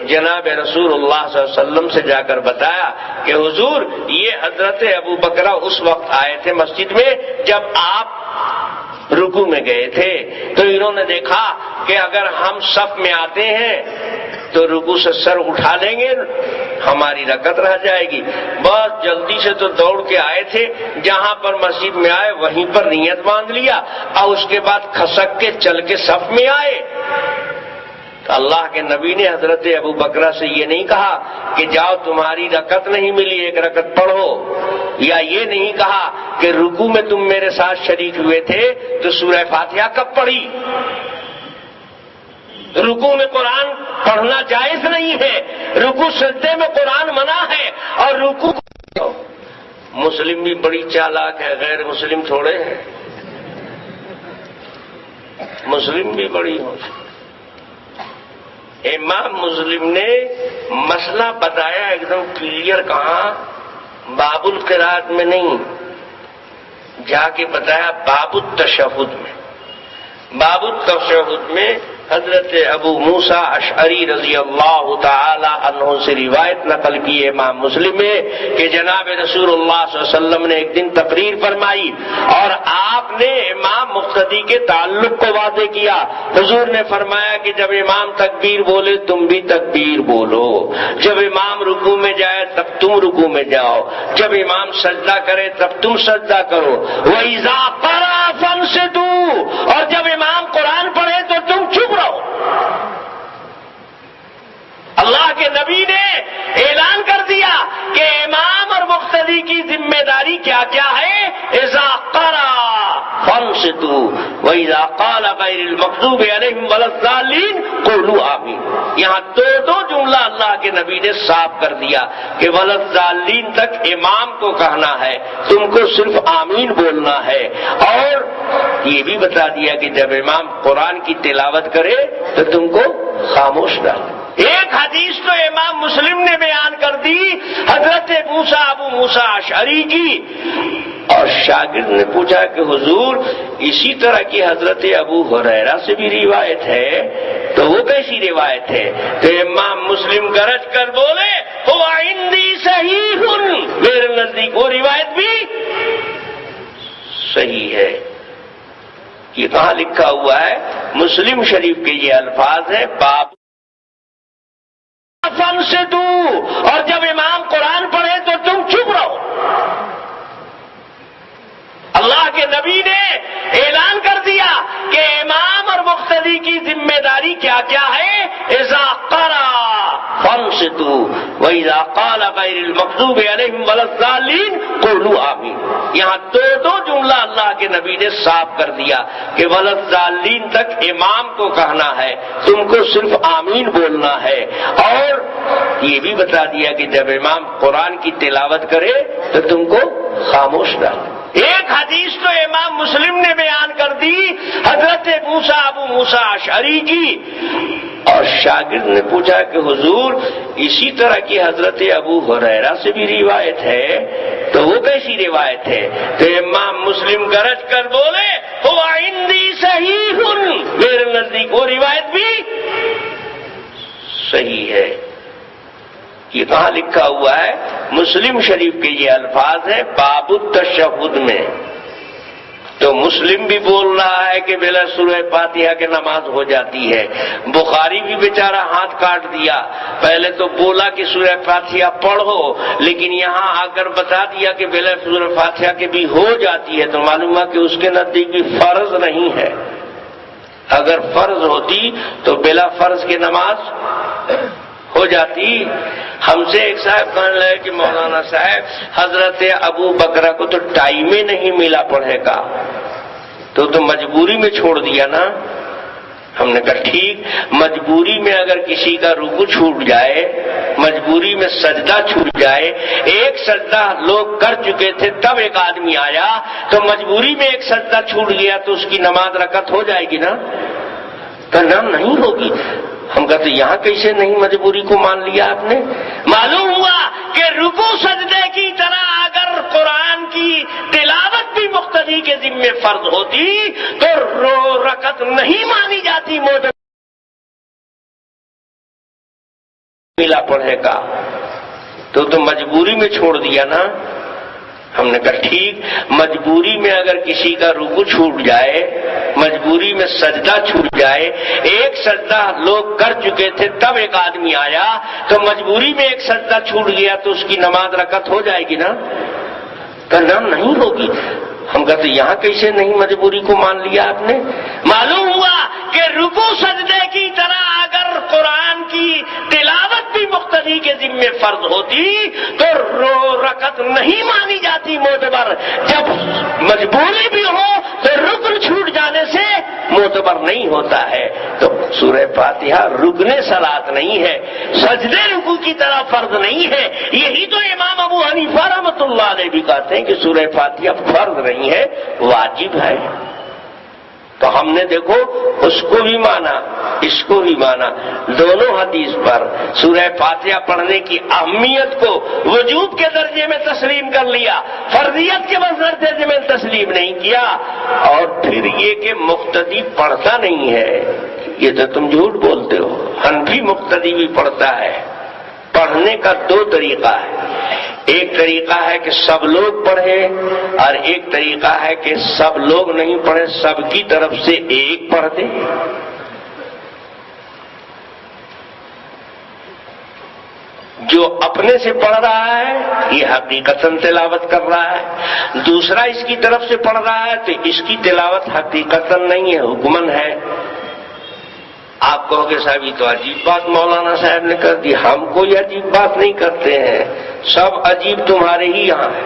جناب رسول اللہ صلی اللہ علیہ وسلم سے جا کر بتایا کہ حضور یہ حضرت ابو بکرہ اس وقت آئے تھے مسجد میں جب آپ رکوع میں گئے تھے، تو انہوں نے دیکھا کہ اگر ہم صف میں آتے ہیں تو رکوع سے سر اٹھا لیں گے، ہماری رکعت رہ جائے گی، بہت جلدی سے تو دوڑ کے آئے تھے، جہاں پر مسجد میں آئے وہیں پر نیت باندھ لیا اور اس کے بعد کھسک کے چل کے صف میں آئے۔ تو اللہ کے نبی نے حضرت ابو بکرہ سے یہ نہیں کہا کہ جاؤ تمہاری رکعت نہیں ملی 1 رکعت پڑھو، یا یہ نہیں کہا کہ رکوع میں تم میرے ساتھ شریک ہوئے تھے تو سورہ فاتحہ کب پڑھی؟ رکوع میں قرآن پڑھنا جائز نہیں ہے، رکوع سجدے میں قرآن منع ہے، اور رکوع مسلم بھی بڑی چالاک ہے، غیر مسلم تھوڑے ہیں، مسلم بھی بڑی ہو۔ امام مسلم نے مسئلہ بتایا ایک دم کلیئر، کہاں؟ باب القراءت میں نہیں، جا کے بتایا باب التشہد میں۔ باب التشہد میں حضرت ابو موسیٰ اشعری رضی اللہ تعالی عنہ سے روایت نقل کی ہے امام مسلم میں کہ جناب رسول اللہ صلی اللہ علیہ وسلم نے ایک دن تقریر فرمائی اور آپ نے امام مقتدی کے تعلق کو واضح کیا۔ حضور نے فرمایا کہ جب امام تکبیر بولے تم بھی تکبیر بولو، جب امام رکوع میں جائے تب تم رکوع میں جاؤ، جب امام سجدہ کرے تب تم سجدہ کرو، وَإِذَا قَرَأَ فَانصِتُوا، اور جب امام قرآن پڑھے تو تم چپ رہو۔ اللہ کے نبی نے اعلان کر دیا کہ امام اور مقتدی کی ذمہ داری کیا کیا ہے؟ اذا قرأ فانصتوا واذا قال غیر المغضوب علیہم ولا الضالین قولوا آمین۔ یہاں دو جملہ اللہ کے نبی نے صاف کر دیا کہ ولا الضالین تک امام کو کہنا ہے، تم کو صرف آمین بولنا ہے، اور یہ بھی بتا دیا کہ جب امام قرآن کی تلاوت کرے تو تم کو خاموش رہنا۔ ایک حدیث تو امام مسلم نے بیان کر دی حضرت ابو موسیٰ اشعری کی، اور شاگرد نے پوچھا کہ حضور اسی طرح کی حضرت ابو ہریرہ سے بھی روایت ہے، تو وہ کیسی روایت ہے؟ تو امام مسلم گرج کر بولے هو عندی صحیح، میرے نزدیک وہ روایت بھی صحیح ہے۔ یہ کہاں لکھا ہوا ہے؟ مسلم شریف کے یہ الفاظ ہیں، باب فانصتوا، اور جب امام قرآن پڑھے تو تم چپ رہو۔ اللہ کے نبی نے اعلان کر دیا کہ امام اور مقتدی کی ذمہ داری کیا کیا ہے؟ اذا قرأ فانصتوا واذا قال غیر المغضوب علیہم ولا الضالین قولوا آمین۔ یہاں دو جملہ اللہ کے نبی نے صاف کر دیا کہ ولا الضالین تک امام کو کہنا ہے، تم کو صرف آمین بولنا ہے، اور یہ بھی بتا دیا کہ جب امام قرآن کی تلاوت کرے تو تم کو خاموش رہنا۔ ایک حدیث تو امام مسلم نے بیان کر دی حضرت ابو موسیٰ اشعری کی، اور شاگرد نے پوچھا کہ حضور اسی طرح کی حضرت ابو ہریرہ سے بھی روایت ہے، تو وہ کیسی روایت ہے؟ تو امام مسلم گرج کر بولے هو عندی صحیح، میرے نزدیک وہ روایت بھی صحیح ہے۔ یہ کہاں لکھا ہوا ہے؟ مسلم شریف کے یہ الفاظ ہیں، باب التشہد میں۔ تو مسلم بھی بول رہا ہے کہ بلا سورہ فاتحہ کے نماز ہو جاتی ہے، بخاری بھی بیچارہ ہاتھ کاٹ دیا، پہلے تو بولا کہ سورہ فاتحہ پڑھو، لیکن یہاں آ کر بتا دیا کہ بلا سورہ فاتحہ کے بھی ہو جاتی ہے، تو معلوم ہے کہ اس کے نزدیک بھی فرض نہیں ہے۔ اگر فرض ہوتی تو بلا فرض کی نماز ہو جاتی۔ ہم سے ایک صاحب کہنے لگے کہ مولانا صاحب حضرت ابو بکر کو تو ٹائم ہی نہیں ملا پڑھنے کا، تو مجبوری میں چھوڑ دیا نا۔ ہم نے کہا ٹھیک، مجبوری میں اگر کسی کا رکوع چھوٹ جائے، مجبوری میں سجدہ چھوٹ جائے، ایک سجدہ لوگ کر چکے تھے تب ایک آدمی آیا، تو مجبوری میں ایک سجدہ چھوٹ گیا تو اس کی نماز رکعت ہو جائے گی نا؟ تو نام نہیں ہوگی۔ ہم کہتے یہاں کیسے نہیں مجبوری کو مان لیا آپ نے؟ معلوم ہوا کہ رکوع سجدے کی طرح اگر قرآن کی تلاوت بھی مقتدی کے ذمے فرض ہوتی تو رکعت نہیں مانی جاتی، موجب ملا پڑھے کا، تو مجبوری میں چھوڑ دیا نا۔ ہم نے کہا ٹھیک، مجبوری میں اگر کسی کا رکوع چھوٹ جائے، مجبوری میں سجدہ چھوٹ جائے، ایک سجدہ لوگ کر چکے تھے تب ایک آدمی آیا، تو مجبوری میں ایک سجدہ چھوٹ گیا تو اس کی نماز رکعت ہو جائے گی نا؟ تو نام نہیں ہوگی۔ ہم کہتے یہاں کیسے نہیں مجبوری کو مان لیا آپ نے؟ معلوم ہوا کہ رکوع سجدے کی طرح اگر قرآن کی تلاوت بھی مقتدی کے ذمے فرض ہوتی تو رکعت نہیں مانی جاتی معتبر، جب مجبوری بھی ہو تو رکن چھوٹ جانے سے معتبر نہیں ہوتا ہے۔ تو سورہ فاتحہ رکن صلاۃ نہیں ہے، سجدے رکوع کی طرح فرض نہیں ہے۔ یہی تو امام ابو حنیفہ رحمۃ اللہ علیہ بھی کہتے ہیں کہ سورہ فاتحہ فرض نہیں ہے، واجب ہے۔ تو ہم نے دیکھو اس کو بھی مانا، اس کو بھی مانا، دونوں حدیث پر سورہ فاتحہ پڑھنے کی اہمیت کو وجوب کے درجے میں تسلیم کر لیا، فرضیت کے درجے میں تسلیم نہیں کیا۔ اور پھر یہ کہ مقتدی پڑھتا نہیں ہے، یہ تو تم جھوٹ بولتے ہو، حنفی مقتدی بھی پڑھتا ہے۔ پڑھنے کا دو طریقہ ہے، ایک طریقہ ہے کہ سب لوگ پڑھیں، اور ایک طریقہ ہے کہ سب لوگ نہیں پڑھیں، سب کی طرف سے ایک پڑھ دیں۔ جو اپنے سے پڑھ رہا ہے یہ حقیقتاً تلاوت کر رہا ہے، دوسرا اس کی طرف سے پڑھ رہا ہے تو اس کی تلاوت حقیقتاً نہیں ہے، حکماً ہے۔ آپ کہو گے صاحب یہ تو عجیب بات مولانا صاحب نے کر دی، ہم کوئی عجیب بات نہیں کرتے ہیں، سب عجیب تمہارے ہی یہاں ہے۔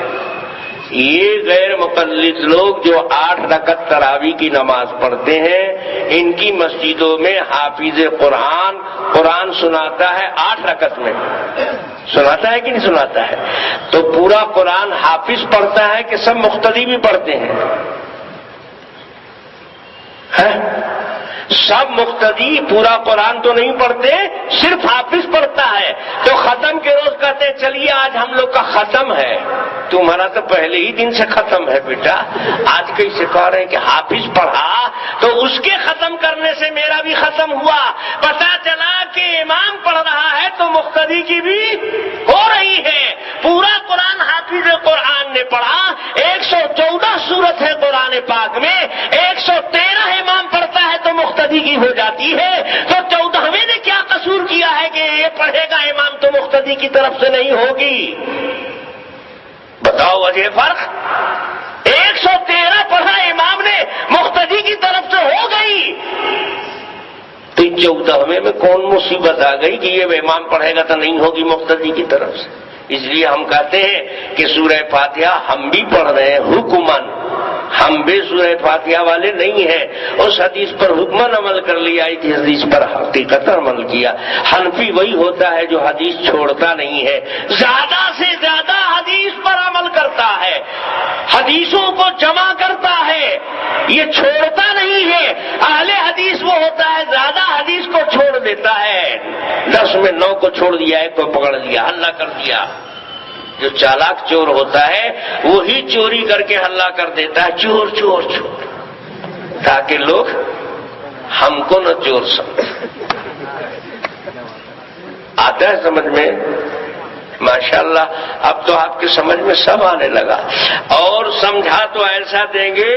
یہ غیر مقلد لوگ جو 8 رکعت تراویح کی نماز پڑھتے ہیں، ان کی مسجدوں میں حافظ قرآن سناتا ہے 8 رکعت میں، سناتا ہے کہ نہیں سناتا ہے؟ تو پورا قرآن حافظ پڑھتا ہے کہ سب مقتدی بھی پڑھتے ہیں؟ سب مقتدی پورا قرآن تو نہیں پڑھتے، صرف حافظ پڑھتا ہے۔ تو ختم کے روز کہتے ہیں چلیے آج ہم لوگ کا ختم ہے، تمہارا تو پہلے ہی دن سے ختم ہے بیٹا، آج کیسے کہہ رہے ہیں کہ حافظ پڑھا تو اس کے ختم کرنے سے میرا بھی ختم ہوا۔ پتہ چلا کہ امام پڑھ رہا ہے تو مقتدی کی بھی ہو رہی ہے۔ پورا قرآن حافظ قرآن نے پڑھا، 114 سورت ہے قرآن پاک میں، 113 امام پڑھتا ہے تو مقتدی کی ہو جاتی ہے، تو 14ویں نے کیا قصور کیا ہے کہ یہ پڑھے گا امام تو مقتدی کی طرف سے نہیں ہوگی؟ بتاؤ وجہ فرق۔ 113 پڑھا امام نے، مقتدی کی طرف سے ہو گئی، تو 14ویں میں کون مصیبت آ گئی کہ یہ امام پڑھے گا تو نہیں ہوگی مقتدی کی طرف سے؟ اس لیے ہم کہتے ہیں کہ سورہ فاتحہ ہم بھی پڑھ رہے ہیں حکماً، ہم بے سورہ فاتحہ والے نہیں ہیں۔ اس حدیث پر حکماً عمل کر لیا، اس حدیث پر حقیقتاً عمل کیا۔ حنفی وہی ہوتا ہے جو حدیث چھوڑتا نہیں ہے، زیادہ سے زیادہ حدیث پر عمل کرتا ہے، حدیثوں کو جمع کرتا ہے، یہ چھوڑتا نہیں ہے۔ اہل حدیث وہ ہوتا ہے زیادہ حدیث کو چھوڑ دیتا ہے، 10 میں 9 کو چھوڑ دیا، ایک کو پکڑ لیا، حلہ کر دیا۔ جو چالاک چور ہوتا ہے وہی چوری کر کے حلہ کر دیتا ہے، چور چور چور، تاکہ لوگ ہم کو نہ چور سمجھیں۔ آتا ہے سمجھ میں؟ ماشاءاللہ اب تو آپ کی سمجھ میں سب آنے لگا، اور سمجھا تو ایسا دیں گے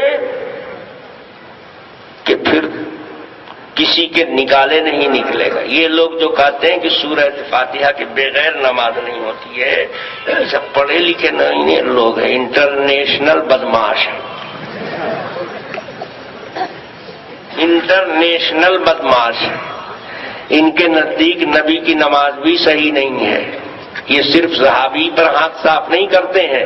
کسی کے نکالے نہیں نکلے گا. یہ لوگ جو کہتے ہیں کہ سورہ فاتحہ کے بغیر نماز نہیں ہوتی ہے، یہ سب پڑھے لکھے نہیں لوگ ہیں، انٹرنیشنل بدماش ہیں، انٹرنیشنل بدماش ہیں. ان کے نزدیک نبی کی نماز بھی صحیح نہیں ہے. یہ صرف صحابی پر ہاتھ صاف نہیں کرتے ہیں.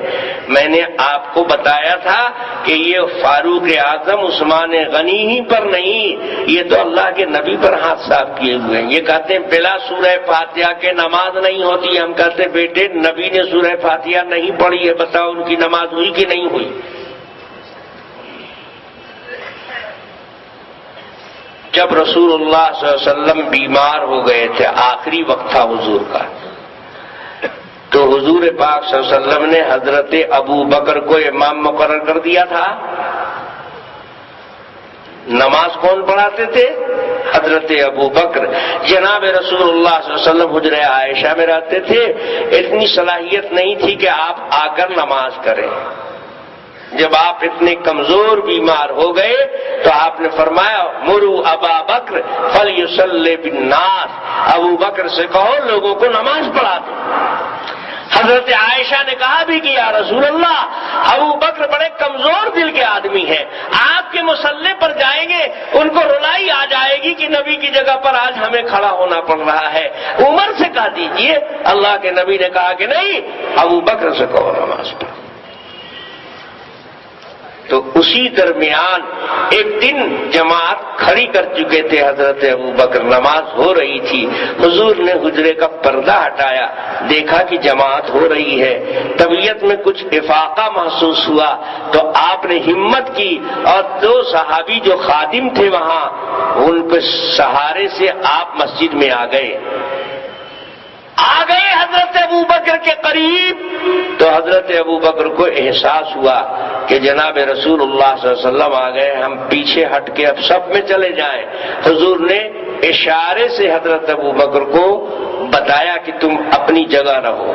میں نے آپ کو بتایا تھا کہ یہ فاروق اعظم عثمان غنی ہی پر نہیں، یہ تو اللہ کے نبی پر ہاتھ صاف کیے ہوئے ہیں. یہ کہتے ہیں بلا سورہ فاتحہ کے نماز نہیں ہوتی. ہم کہتے ہیں بیٹے نبی نے سورہ فاتحہ نہیں پڑھی ہے، بتاؤ ان کی نماز ہوئی کہ نہیں ہوئی؟ جب رسول اللہ صلی اللہ علیہ وسلم بیمار ہو گئے تھے، آخری وقت تھا حضور کا، تو حضور پاک صلی اللہ علیہ وسلم نے حضرت ابو بکر کو امام مقرر کر دیا تھا. نماز کون پڑھاتے تھے؟ حضرت ابو بکر. جناب رسول اللہ صلی اللہ علیہ وسلم حجرہ عائشہ میں رہتے تھے. اتنی صلاحیت نہیں تھی کہ آپ آ کر نماز کریں. جب آپ اتنے کمزور بیمار ہو گئے تو آپ نے فرمایا مرو ابا بکر فلیصلی بالناس، ابو بکر سے کہو لوگوں کو نماز پڑھا دو. حضرت عائشہ نے کہا بھی کہ یا رسول اللہ ابو بکر بڑے کمزور دل کے آدمی ہیں، آپ کے مصلی پر جائیں گے ان کو رلائی آ جائے گی کہ نبی کی جگہ پر آج ہمیں کھڑا ہونا پڑ رہا ہے، عمر سے کہہ دیجئے. اللہ کے نبی نے کہا کہ نہیں، ابو بکر سے کہو نماز پڑھو. تو اسی درمیان ایک دن جماعت کھڑی کر چکے تھے حضرت ابو بکر، نماز ہو رہی تھی. حضور نے حجرے کا پردہ ہٹایا، دیکھا کہ جماعت ہو رہی ہے. طبیعت میں کچھ افاقہ محسوس ہوا تو آپ نے ہمت کی اور دو صحابی جو خادم تھے وہاں، ان کے سہارے سے آپ مسجد میں آ گئے حضرت ابو بکر کے قریب. تو حضرت ابو بکر کو احساس ہوا کہ جناب رسول اللہ صلی اللہ علیہ وسلم آ گئے، ہم پیچھے ہٹ کے اب سب میں چلے جائیں. حضور نے اشارے سے حضرت ابو بکر کو بتایا کہ تم اپنی جگہ رہو،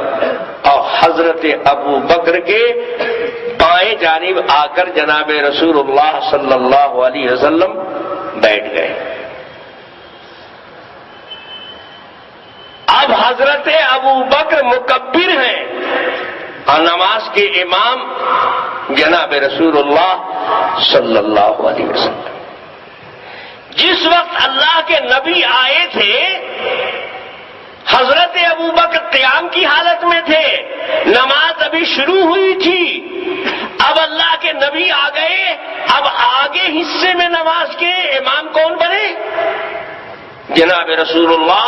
اور حضرت ابو بکر کے بائیں جانب آ کر جناب رسول اللہ صلی اللہ علیہ وسلم بیٹھ گئے. اب حضرت ابو بکر مکبر ہیں اور نماز کے امام جناب رسول اللہ صلی اللہ علیہ وسلم. جس وقت اللہ کے نبی آئے تھے حضرت ابو بکر قیام کی حالت میں تھے، نماز ابھی شروع ہوئی تھی. اب اللہ کے نبی آ گئے، اب آگے حصے میں نماز کے امام کون بنے؟ جناب رسول اللہ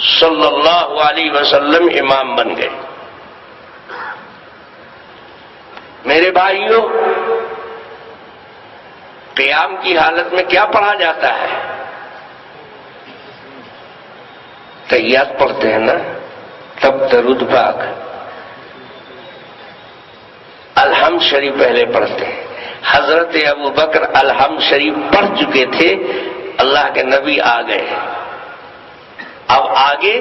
صلی اللہ علیہ وسلم امام بن گئے. میرے بھائیوں، قیام کی حالت میں کیا پڑھا جاتا ہے؟ تحیات پڑھتے ہیں نا، تب درود پاک الحمد شریف پہلے پڑھتے ہیں. حضرت ابو بکر الحمد شریف پڑھ چکے تھے، اللہ کے نبی آ گئے. اب آگے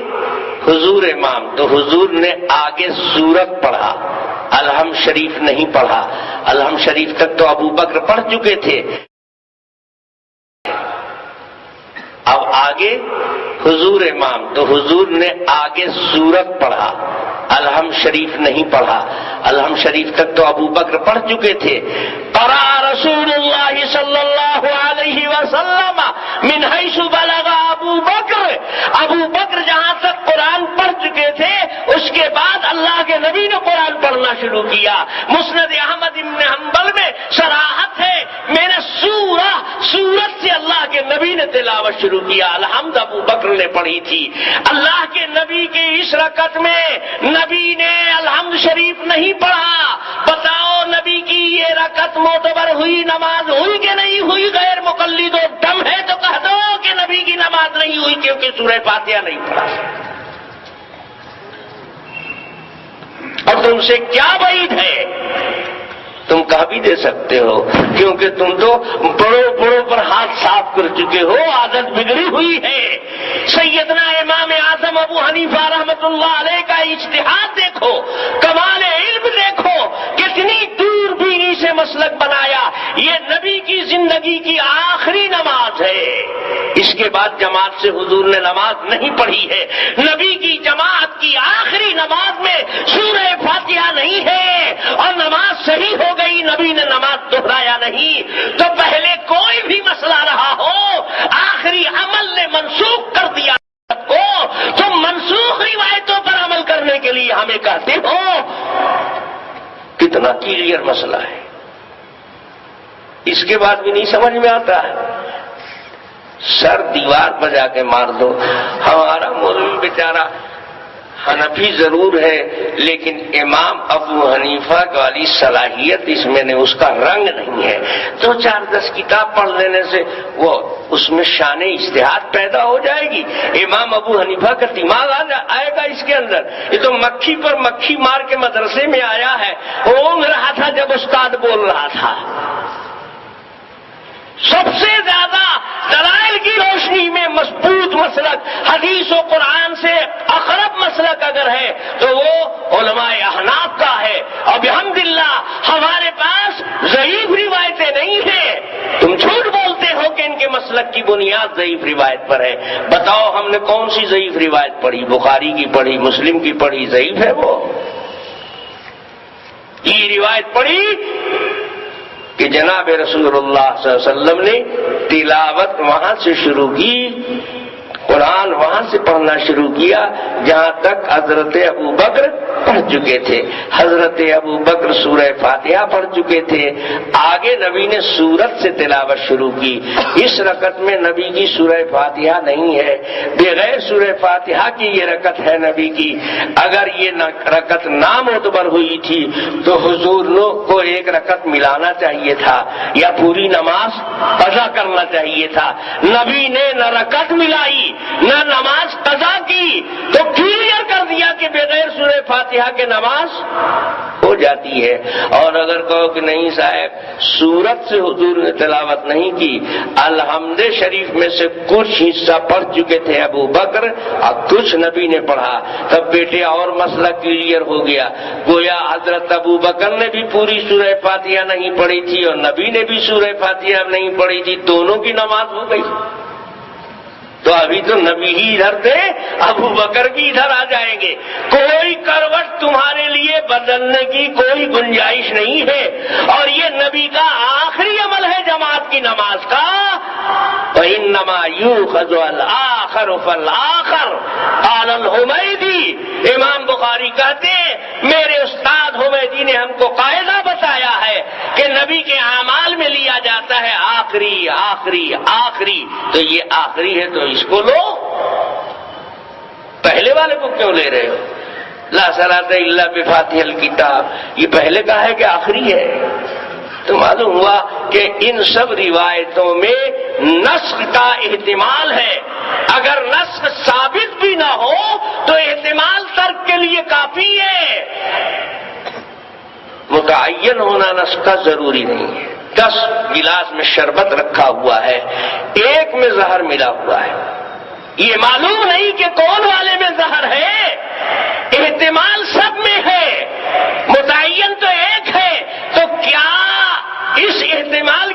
حضور امام، تو حضور نے آگے سورت پڑھا، الحمد شریف نہیں پڑھا. الحمد شریف تک تو ابو بکر پڑھ چکے تھے. اب آگے حضور امام، تو حضور نے آگے سورت پڑھا، الحمد شریف نہیں پڑھا. الحمد شریف تک تو ابو بکر پڑھ چکے تھے. قرأ رسول اللہ صلی اللہ علیہ وسلم من حیث بلغ ابو بکر. ابو بکر جہاں تک قرآن پڑھ چکے تھے اس کے بعد اللہ کے نبی نے قرآن پڑھنا شروع کیا. مسند احمد بن حنبل میں صراحت ہے، میں نے سورت سے اللہ کے نبی نے تلاوت شروع کیا. الحمد ابو بکر نے پڑھی تھی. اللہ کے نبی کے اس رکعت میں نبی نے الحمد شریف نہیں پڑھا. بتاؤ نبی کی یہ رکعت معتبر ہوئی، نماز ہوئی کہ نہیں ہوئی؟ غیر مقلد و دم ہے تو کہہ دو کہ نبی کی نماز نہیں ہوئی کیونکہ سورہ فاتحہ نہیں پڑھا. اور تم سے کیا بعید ہے؟ تم کہہ بھی دے سکتے ہو کیونکہ تم تو بڑوں پر ہاتھ صاف کر چکے ہو، عادت بگڑی ہوئی ہے. سیدنا امام اعظم ابو حنیفہ رحمۃ اللہ علیہ کا اجتہاد دیکھو، کمال علم دیکھو، کتنی دور بینی سے مسلک بنایا یہ نبی کی زندگی کی آخری نماز ہے، اس کے بعد جماعت سے حضور نے نماز نہیں پڑھی ہے۔ نبی کی جماعت کی آخری نماز میں سورہ فاتحہ نہیں ہے اور نماز صحیح ہو گئی، نبی نے نماز دہرایا نہیں، تو پہلے کوئی بھی مسئلہ رہا ہو آخری عمل نے منسوخ کر دیا کو، تم منسوخ روایتوں پر عمل کرنے کے لیے ہمیں کہتے ہو۔ کتنا کلیئر مسئلہ ہے، اس کے بعد بھی نہیں سمجھ میں آتا ہے، سر دیوار پر جا کے مار دو۔ ہمارا مولوی بیچارہ حنفی ضرور ہے لیکن امام ابو حنیفہ والی صلاحیت اس میں نے، اس کا رنگ نہیں ہے، 2-4-10 کتاب پڑھ لینے سے وہ اس میں شان اجتہاد پیدا ہو جائے گی، امام ابو حنیفہ کا دماغ آئے گا اس کے اندر۔ یہ تو مکھی پر مکھی مار کے مدرسے میں آیا ہے، اونگ رہا تھا جب استاد بول رہا تھا۔ سب سے زیادہ دلائل کی روشنی میں مضبوط مسلک حدیث و قرآن سے اقرب مسلک اگر ہے تو وہ علماء احناف کا ہے، اور بحمداللہ ہمارے پاس ضعیف روایتیں نہیں ہیں۔ تم جھوٹ بولتے ہو کہ ان کے مسلک کی بنیاد ضعیف روایت پر ہے، بتاؤ ہم نے کون سی ضعیف روایت پڑھی؟ بخاری کی پڑھی، مسلم کی پڑھی، ضعیف ہے وہ؟ یہ روایت پڑھی کہ جناب رسول اللہ صلی اللہ علیہ وسلم نے تلاوت وہاں سے شروع کی، قرآن وہاں سے پڑھنا شروع کیا جہاں تک حضرت ابو بکر پڑھ چکے تھے۔ حضرت ابو بکر سورہ فاتحہ پڑھ چکے تھے، آگے نبی نے سورت سے تلاوت شروع کی۔ اس رکعت میں نبی کی سورہ فاتحہ نہیں ہے، بغیر سورہ فاتحہ کی یہ رکعت ہے نبی کی۔ اگر یہ رکعت نامعتبر ہوئی تھی تو حضور کو ایک رکعت ملانا چاہیے تھا یا پوری نماز قضا کرنا چاہیے تھا۔ نبی نے نہ رکعت ملائی نہ نماز قضا کی، تو کلیئر کر دیا کہ بغیر سورہ فاتحہ کے نماز ہو جاتی ہے۔ اور اگر کہو کہ نہیں صاحب سورت سے حضور نے تلاوت نہیں کی، الحمد شریف میں سے کچھ حصہ پڑھ چکے تھے ابو بکر اور کچھ نبی نے پڑھا، تب بیٹے اور مسئلہ کلیئر ہو گیا۔ گویا حضرت ابو بکر نے بھی پوری سورہ فاتحہ نہیں پڑھی تھی اور نبی نے بھی سورہ فاتحہ نہیں پڑھی تھی، دونوں کی نماز ہو گئی۔ تو ابھی تو نبی ہی ادھر تھے، ابو بکر بھی ادھر آ جائیں گے، کوئی کروٹ تمہارے لیے بدلنے کی کوئی گنجائش نہیں ہے۔ اور یہ نبی کا آخری عمل ہے جماعت کی نماز کا۔ وَإِنَّمَا يُؤْخَذُ الْآخَرُ فَالْآخَرُ قال الحمیدی، امام بخاری کہتے ہیں میرے استاد حمیدی نے ہم کو قاعدہ بتایا ہے کہ نبی کے اعمال میں لیا جاتا ہے آخری آخری آخری، تو یہ آخری ہے تو اس کو لو، پہلے والے کو کیوں لے رہے ہو؟ لا صلاۃ الا بفاتح الکتاب، یہ پہلے کا ہے کہ آخری ہے؟ تو معلوم ہوا کہ ان سب روایتوں میں نسخ کا احتمال ہے، اگر نسخ ثابت بھی نہ ہو تو احتمال ترک کے لیے کافی ہے، متعین ہونا نسخ کا ضروری نہیں ہے۔ 10 گلاس میں شربت رکھا ہوا ہے، ایک میں زہر ملا ہوا ہے، یہ معلوم نہیں کہ کون والے میں زہر ہے، احتمال سب میں ہے، متعین تو ایک ہے، تو کیا اس احتمال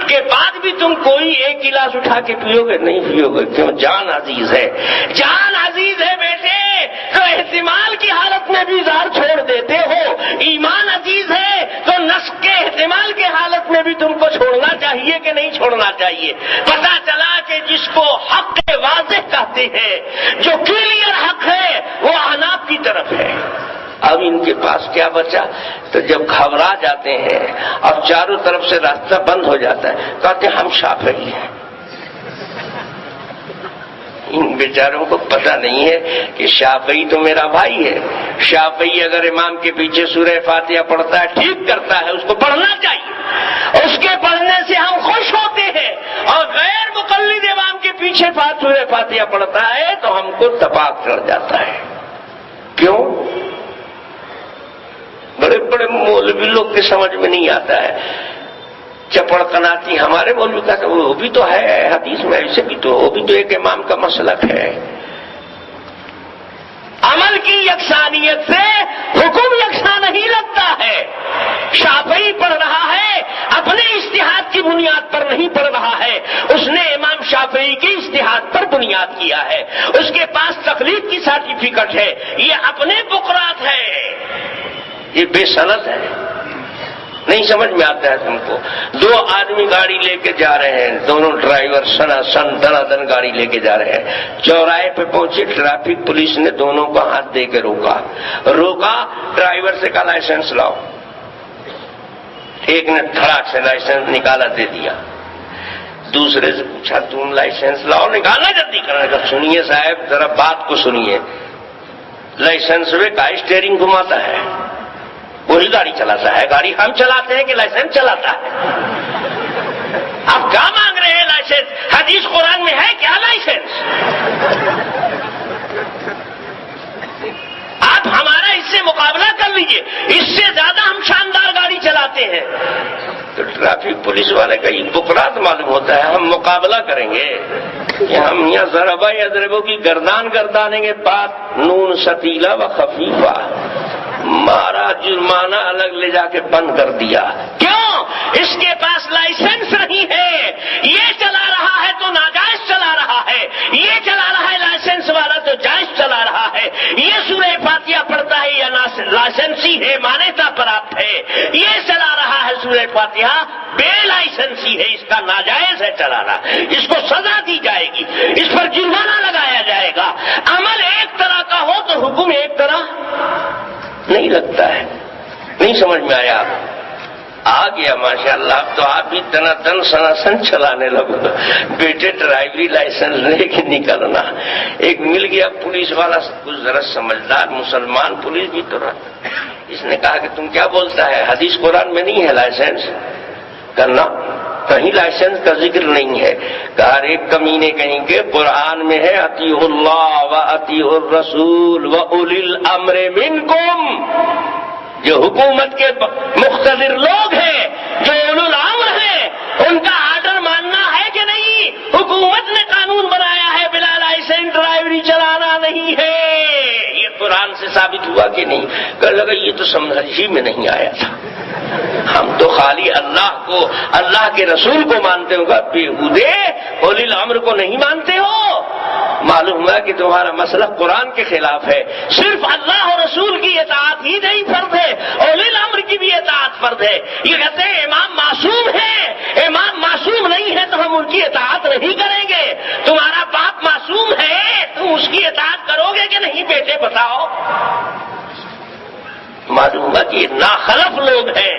کے بعد بھی تم کوئی ایک گلاس اٹھا کے پیو گے؟ نہیں پیو گے، کیوں؟ جان عزیز ہے، جان عزیز ہے بیٹے، تو احتمال کی حالت میں بھی زہر چھوڑ دیتے ہو، ایمان عزیز ہے تو نسخ کے احتمال کے حالت میں بھی تم کو چھوڑنا چاہیے کہ نہیں چھوڑنا چاہیے؟ پتا چلا کہ جس کو حق واضح کہتے ہیں، جو کلیئر حق ہے، وہ احناف کی طرف ہے۔ اب ان کے پاس کیا بچا؟ تو جب گھبرا جاتے ہیں اور چاروں طرف سے راستہ بند ہو جاتا ہے، کہتے ہم شافعی ہیں۔ ان بیچاروں کو پتہ نہیں ہے کہ شافعی تو میرا بھائی ہے، شافعی اگر امام کے پیچھے سورہ فاتحہ پڑھتا ہے ٹھیک کرتا ہے، اس کو پڑھنا چاہیے، اس کے پڑھنے سے ہم خوش ہوتے ہیں، اور غیر مقلد امام کے پیچھے سورہ فاتحہ پڑھتا ہے تو ہم کو تپاک چڑھ جاتا ہے۔ کیوں؟ بڑے بڑے مولوی لوگ کے سمجھ میں نہیں آتا ہے، چپڑ قناتی ہمارے مولوی کا تو وہ بھی تو ہے حدیث میں، ایسے بھی تو وہ بھی تو ایک امام کا مسلک ہے۔ عمل کی یکسانیت سے حکم یکساں نہیں لگتا ہے، شافعی پڑھ رہا ہے اپنے اجتہاد کی بنیاد پر نہیں پڑھ رہا ہے، اس نے امام شافعی کے اجتہاد پر بنیاد کیا ہے، اس کے پاس تقلید کی سرٹیفکیٹ ہے، یہ اپنے بقرات ہے، یہ بے سند ہے۔ نہیں سمجھ میں آتا ہے تم کو؟ دو آدمی گاڑی لے کے جا رہے ہیں، دونوں ڈرائیور دن گاڑی لے کے جا رہے ہیں، چوراہے پہ پہنچے، ٹریفک پولیس نے دونوں کو ہاتھ دے کے روکا، ڈرائیور سے کہا لائسنس لاؤ، ایک نے دھڑاک سے لائسنس نکالا دے دیا، دوسرے سے پوچھا تم لائسنس لاؤ، نکالنا جلدی کرنے کا۔ سنیے صاحب ذرا بات کو سنیے، لائسنس میں کا اسٹیئرنگ گھماتا ہے، وہی گاڑی چلاتا ہے، گاڑی ہم چلاتے ہیں کہ لائسنس چلاتا ہے؟ آپ کیا مانگ رہے ہیں لائسنس؟ حدیث قرآن میں ہے کیا لائسنس؟ آپ ہمارا اس سے مقابلہ کر لیجئے، اس سے زیادہ ہم شاندار گاڑی چلاتے ہیں۔ تو ٹریفک پولیس والے کا یہ بکرات معلوم ہوتا ہے، ہم مقابلہ کریں گے کہ ہم یہاں ضربہ یا ضربوں کی گردان گردانیں گے، بات نون ثقیلہ و خفیفہ، مارا جرمانہ الگ لے جا کے بند کر دیا۔ کیوں؟ اس کے پاس لائسنس نہیں ہے، یہ چلا رہا ہے تو ناجائز چلا رہا ہے، یہ چلا رہا ہے لائسنس والا تو جائز چلا رہا ہے، یہ سورہ فاتحہ پڑھتا ہے یا لائسنسی ہے، مانیتا پراپت ہے، یہ چلا رہا ہے سورہ فاتحہ بے لائسنسی ہے، اس کا ناجائز ہے چلانا، اس کو سزا دی جائے گی، اس پر جرمانہ لگایا جائے گا۔ عمل ایک طرح کا ہو تو حکم ایک طرح نہیں لگتا ہے۔ نہیں سمجھ میں آیا؟ آ گیا ماشاءاللہ، اب تو آپ بھی دن سناسن چلانے لگو، بیٹے ڈرائیوری لائسنس لے کے نکلنا۔ ایک مل گیا پولیس والا، کچھ ذرا سمجھدار مسلمان پولیس بھی تو رہا، اس نے کہا کہ تم کیا بولتا ہے، حدیث قرآن میں نہیں ہے لائسنس کرنا، کہیں لائسنس کا ذکر نہیں ہے۔ کہا ایک کمینے کہیں کہ قرآن میں ہے اطیعوا اللہ و اطیعوا الرسول و اولی الامر منکم، جو حکومت کے مقتدر لوگ ہیں، جو اولو الامر ہیں، ان کا آرڈر ماننا ہے کہ نہیں؟ حکومت نے قانون بنایا ہے بلا لائسنس ڈرائیوری چلانا نہیں ہے، یہ قرآن سے ثابت ہوا کہ نہیں؟ کہ لگا یہ تو سمجھ ہی میں نہیں آیا تھا، ہم تو خالی اللہ کو، اللہ کے رسول کو مانتے ہو گا، بےہودے اولی الامر کو نہیں مانتے ہو۔ معلوم ہوا کہ تمہارا مسئلہ قرآن کے خلاف ہے، صرف اللہ اور رسول کی اطاعت ہی نہیں فرض ہے، اولی الامر کی بھی اطاعت فرض ہے۔ یہ کہتے ہیں امام معصوم ہے، امام معصوم نہیں ہے تو ہم ان کی اطاعت نہیں کریں گے۔ تمہارا باپ معصوم ہے، تم اس کی اطاعت کرو گے کہ نہیں بیٹے بتاؤ؟ معلوم ہوا کہ یہ ناخلف لوگ ہیں،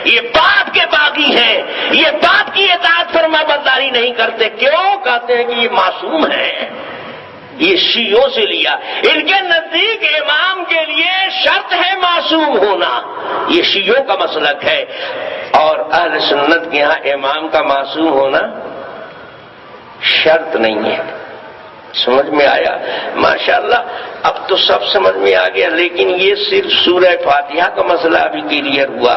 یہ باپ کے باغی ہیں، یہ باپ کی اطاعت فرما برداری نہیں کرتے۔ کیوں؟ کہتے ہیں کہ یہ معصوم ہے۔ یہ شیعوں سے لیا، ان کے نزدیک امام کے لیے شرط ہے معصوم ہونا، یہ شیعوں کا مسلک ہے، اور اہل سنت کے یہاں امام کا معصوم ہونا شرط نہیں ہے۔ سمجھ میں آیا؟ ماشاءاللہ اب تو سب سمجھ میں آ گیا، لیکن یہ صرف سورہ فاتحہ کا مسئلہ ابھی کلیئر ہوا۔